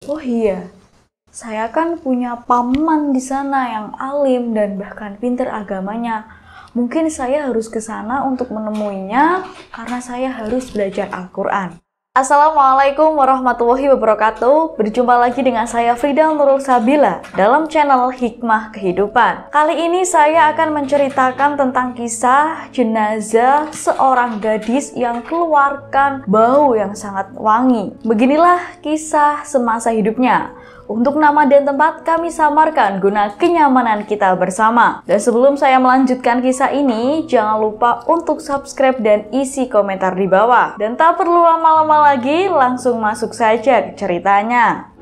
Oh iya, saya kan punya paman di sana yang alim dan bahkan pinter agamanya. Mungkin saya harus ke sana untuk menemuinya karena saya harus belajar Al-Quran. Assalamualaikum warahmatullahi wabarakatuh. Berjumpa lagi dengan saya Frida Nurul Sabila dalam channel Hikmah Kehidupan. Kali ini saya akan menceritakan tentang kisah jenazah seorang gadis yang keluarkan bau yang sangat wangi. Beginilah kisah semasa hidupnya. Untuk nama dan tempat kami samarkan guna kenyamanan kita bersama. Dan sebelum saya melanjutkan kisah ini, jangan lupa untuk subscribe dan isi komentar di bawah. Dan tak perlu lama-lama lagi, langsung masuk saja ke ceritanya.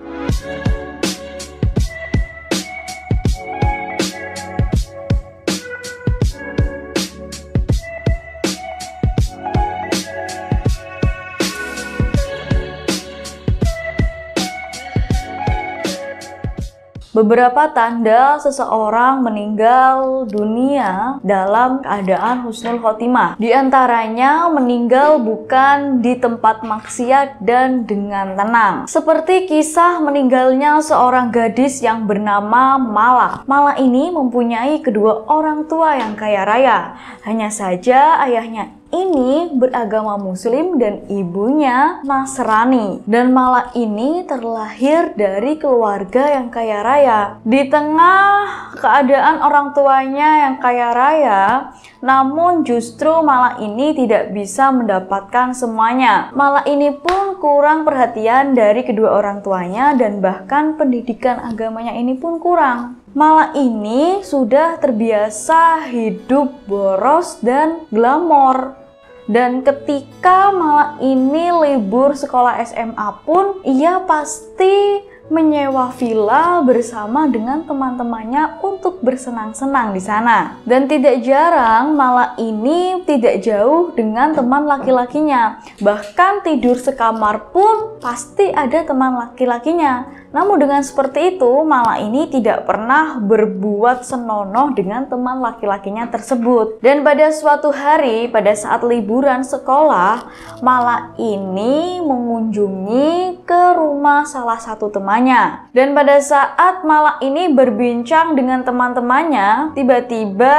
Beberapa tanda seseorang meninggal dunia dalam keadaan husnul khotimah. Di antaranya meninggal bukan di tempat maksiat dan dengan tenang. Seperti kisah meninggalnya seorang gadis yang bernama Mala. Mala ini mempunyai kedua orang tua yang kaya raya. Hanya saja ayahnya ini beragama Muslim dan ibunya Nasrani. Dan Mala ini terlahir dari keluarga yang kaya raya. Di tengah keadaan orang tuanya yang kaya raya, namun justru Mala ini tidak bisa mendapatkan semuanya. Mala ini pun kurang perhatian dari kedua orang tuanya dan bahkan pendidikan agamanya ini pun kurang. Mala ini sudah terbiasa hidup boros dan glamor. Dan ketika Mala ini libur sekolah SMA pun, ia pasti menyewa villa bersama dengan teman-temannya untuk bersenang-senang di sana. Dan tidak jarang Mala ini tidak jauh dengan teman laki-lakinya. Bahkan tidur sekamar pun pasti ada teman laki-lakinya. Namun dengan seperti itu, Mala ini tidak pernah berbuat senonoh dengan teman laki-lakinya tersebut. Dan pada suatu hari, pada saat liburan sekolah, Mala ini mengunjungi ke rumah salah satu temannya. Dan pada saat Mala ini berbincang dengan teman-temannya, tiba-tiba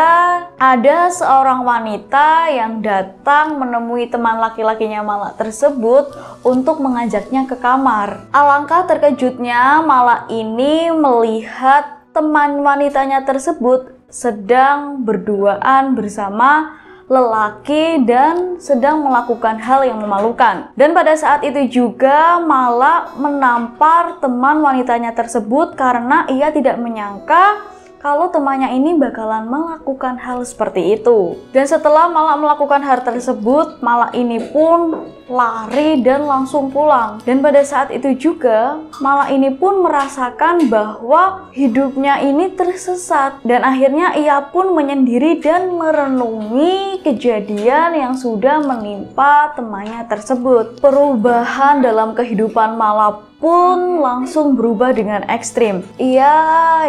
ada seorang wanita yang datang menemui teman laki-lakinya Mala tersebut untuk mengajaknya ke kamar. Alangkah terkejutnya Mala ini melihat teman wanitanya tersebut sedang berduaan bersama lelaki dan sedang melakukan hal yang memalukan. Dan pada saat itu juga Mala menampar teman wanitanya tersebut karena ia tidak menyangka kalau temannya ini bakalan melakukan hal seperti itu. Dan setelah Mala melakukan hal tersebut, Mala ini pun lari dan langsung pulang. Dan pada saat itu juga Mala ini pun merasakan bahwa hidupnya ini tersesat. Dan akhirnya ia pun menyendiri dan merenungi kejadian yang sudah menimpa temannya tersebut. Perubahan dalam kehidupan Mala pun langsung berubah dengan ekstrim. Ia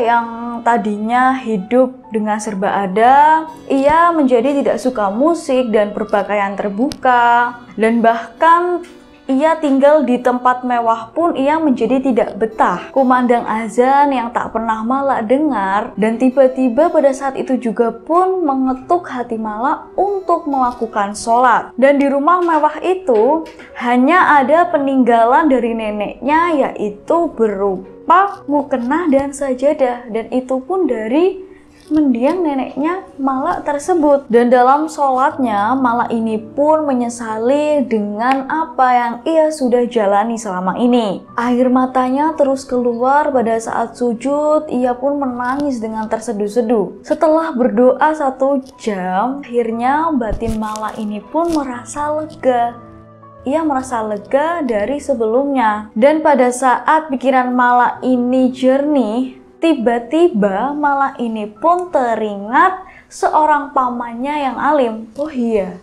yang tadinya hidup dengan serba ada, ia menjadi tidak suka musik dan berpakaian terbuka, dan bahkan ia tinggal di tempat mewah pun ia menjadi tidak betah. Kumandang azan yang tak pernah Mala dengar, dan tiba-tiba pada saat itu juga pun mengetuk hati Mala untuk melakukan sholat. Dan di rumah mewah itu hanya ada peninggalan dari neneknya, yaitu berupa mukena dan sajadah, dan itu pun dari mendiang neneknya Mala tersebut. Dan dalam sholatnya Mala ini pun menyesali dengan apa yang ia sudah jalani selama ini. Air matanya terus keluar pada saat sujud. Ia pun menangis dengan terseduh-seduh. Setelah berdoa 1 jam, akhirnya batin Mala ini pun merasa lega. Ia merasa lega dari sebelumnya. Dan pada saat pikiran Mala ini jernih, tiba-tiba Mala ini pun teringat seorang pamannya yang alim. Oh iya,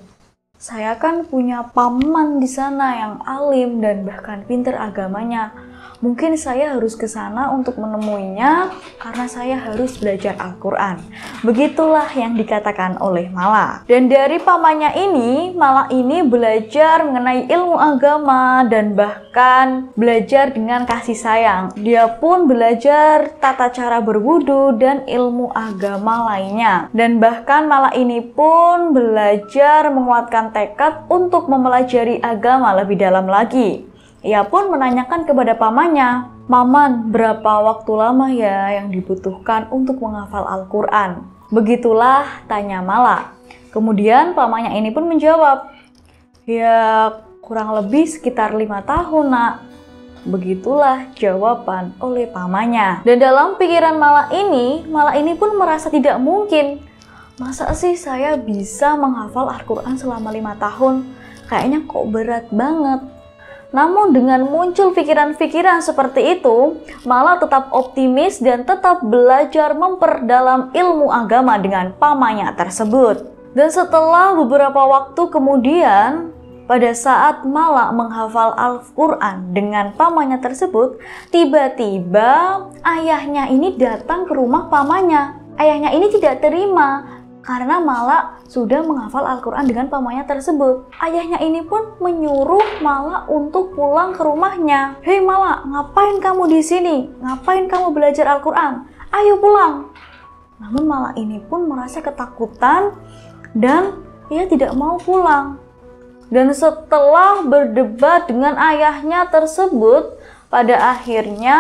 saya kan punya paman di sana yang alim dan bahkan pinter agamanya. Mungkin saya harus ke sana untuk menemuinya karena saya harus belajar Al-Quran. Begitulah yang dikatakan oleh Mala. Dan dari pamannya ini, Mala ini belajar mengenai ilmu agama dan bahkan belajar dengan kasih sayang. Dia pun belajar tata cara berwudu dan ilmu agama lainnya. Dan bahkan Mala ini pun belajar menguatkan tekad untuk mempelajari agama lebih dalam lagi. Ia pun menanyakan kepada pamannya, "Paman, berapa waktu lama ya yang dibutuhkan untuk menghafal Al-Quran?" Begitulah tanya Mala. Kemudian pamannya ini pun menjawab, "Ya, kurang lebih sekitar 5 tahun, nak." Begitulah jawaban oleh pamannya. Dan dalam pikiran Mala ini pun merasa tidak mungkin. Masa sih saya bisa menghafal Al-Quran selama 5 tahun? Kayaknya kok berat banget. Namun dengan muncul pikiran-pikiran seperti itu, Mala tetap optimis dan tetap belajar memperdalam ilmu agama dengan pamannya tersebut. Dan setelah beberapa waktu kemudian, pada saat Mala menghafal Al-Quran dengan pamannya tersebut, tiba-tiba ayahnya ini datang ke rumah pamannya. Ayahnya ini tidak terima karena Mala sudah menghafal Al-Quran dengan pamannya tersebut. Ayahnya ini pun menyuruh Mala untuk pulang ke rumahnya. "Hei Mala, ngapain kamu di sini? Ngapain kamu belajar Al-Quran? Ayo pulang." Namun Mala ini pun merasa ketakutan dan ia tidak mau pulang. Dan setelah berdebat dengan ayahnya tersebut, pada akhirnya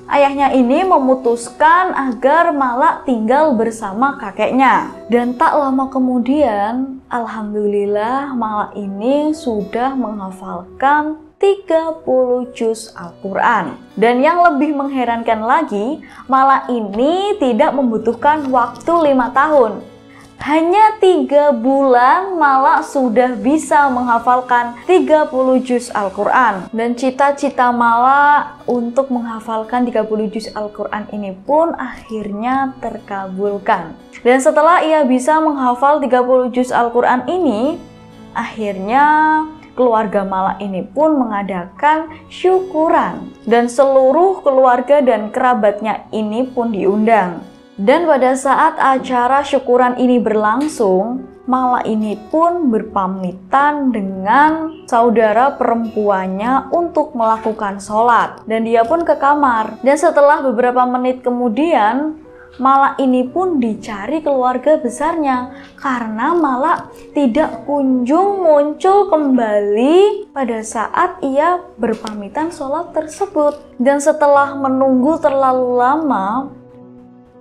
ayahnya ini memutuskan agar Mala tinggal bersama kakeknya. Dan tak lama kemudian, alhamdulillah Mala ini sudah menghafalkan 30 juz Al-Quran. Dan yang lebih mengherankan lagi, Mala ini tidak membutuhkan waktu 5 tahun. Hanya 3 bulan Mala sudah bisa menghafalkan 30 juz Al-Quran. Dan cita-cita Mala untuk menghafalkan 30 juz Al-Quran ini pun akhirnya terkabulkan. Dan setelah ia bisa menghafal 30 juz Al-Quran ini, akhirnya keluarga Mala ini pun mengadakan syukuran. Dan seluruh keluarga dan kerabatnya ini pun diundang. Dan pada saat acara syukuran ini berlangsung, Mala ini pun berpamitan dengan saudara perempuannya untuk melakukan sholat. Dan dia pun ke kamar. Dan setelah beberapa menit kemudian, Mala ini pun dicari keluarga besarnya karena Mala tidak kunjung muncul kembali pada saat ia berpamitan sholat tersebut. Dan setelah menunggu terlalu lama,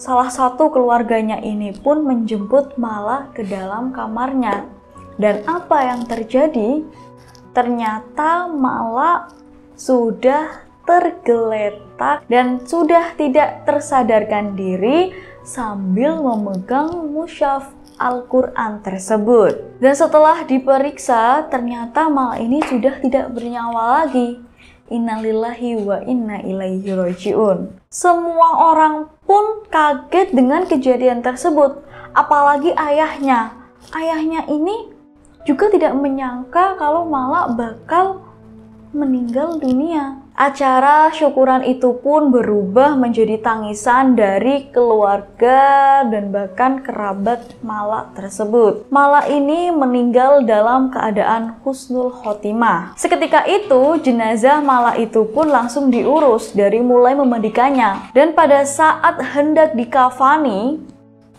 salah satu keluarganya ini pun menjemput Mala ke dalam kamarnya. Dan apa yang terjadi? Ternyata Mala sudah tergeletak dan sudah tidak tersadarkan diri sambil memegang mushaf Al-Quran tersebut. Dan setelah diperiksa, ternyata Mala ini sudah tidak bernyawa lagi. Innalillahi wa inna ilaihi roji'un. Semua orang pun kaget dengan kejadian tersebut, apalagi ayahnya. Ayahnya ini juga tidak menyangka kalau Mala bakal meninggal dunia. Acara syukuran itu pun berubah menjadi tangisan dari keluarga dan bahkan kerabat Mala tersebut. Mala ini meninggal dalam keadaan husnul khotimah. Seketika itu jenazah Mala itu pun langsung diurus dari mulai memandikannya. Dan pada saat hendak dikafani,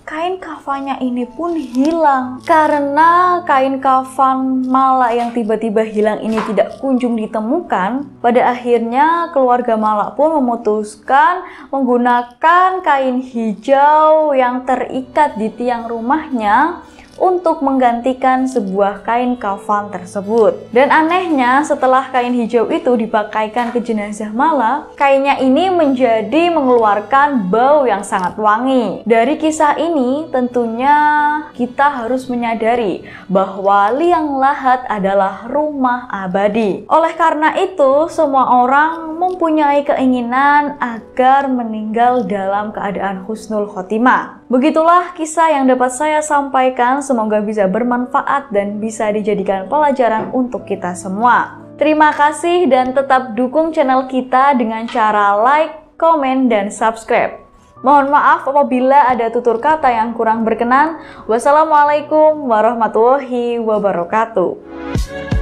kain kafannya ini pun hilang. Karena kain kafan Mala yang tiba-tiba hilang ini tidak kunjung ditemukan, pada akhirnya keluarga Mala pun memutuskan menggunakan kain hijau yang terikat di tiang rumahnya untuk menggantikan sebuah kain kafan tersebut. Dan anehnya, setelah kain hijau itu dipakaikan ke jenazah Mala, kainnya ini menjadi mengeluarkan bau yang sangat wangi. Dari kisah ini tentunya kita harus menyadari bahwa liang lahat adalah rumah abadi. Oleh karena itu, semua orang mempunyai keinginan agar meninggal dalam keadaan husnul khotimah. Begitulah kisah yang dapat saya sampaikan, semoga bisa bermanfaat dan bisa dijadikan pelajaran untuk kita semua. Terima kasih dan tetap dukung channel kita dengan cara like, komen, dan subscribe. Mohon maaf apabila ada tutur kata yang kurang berkenan. Wassalamualaikum warahmatullahi wabarakatuh.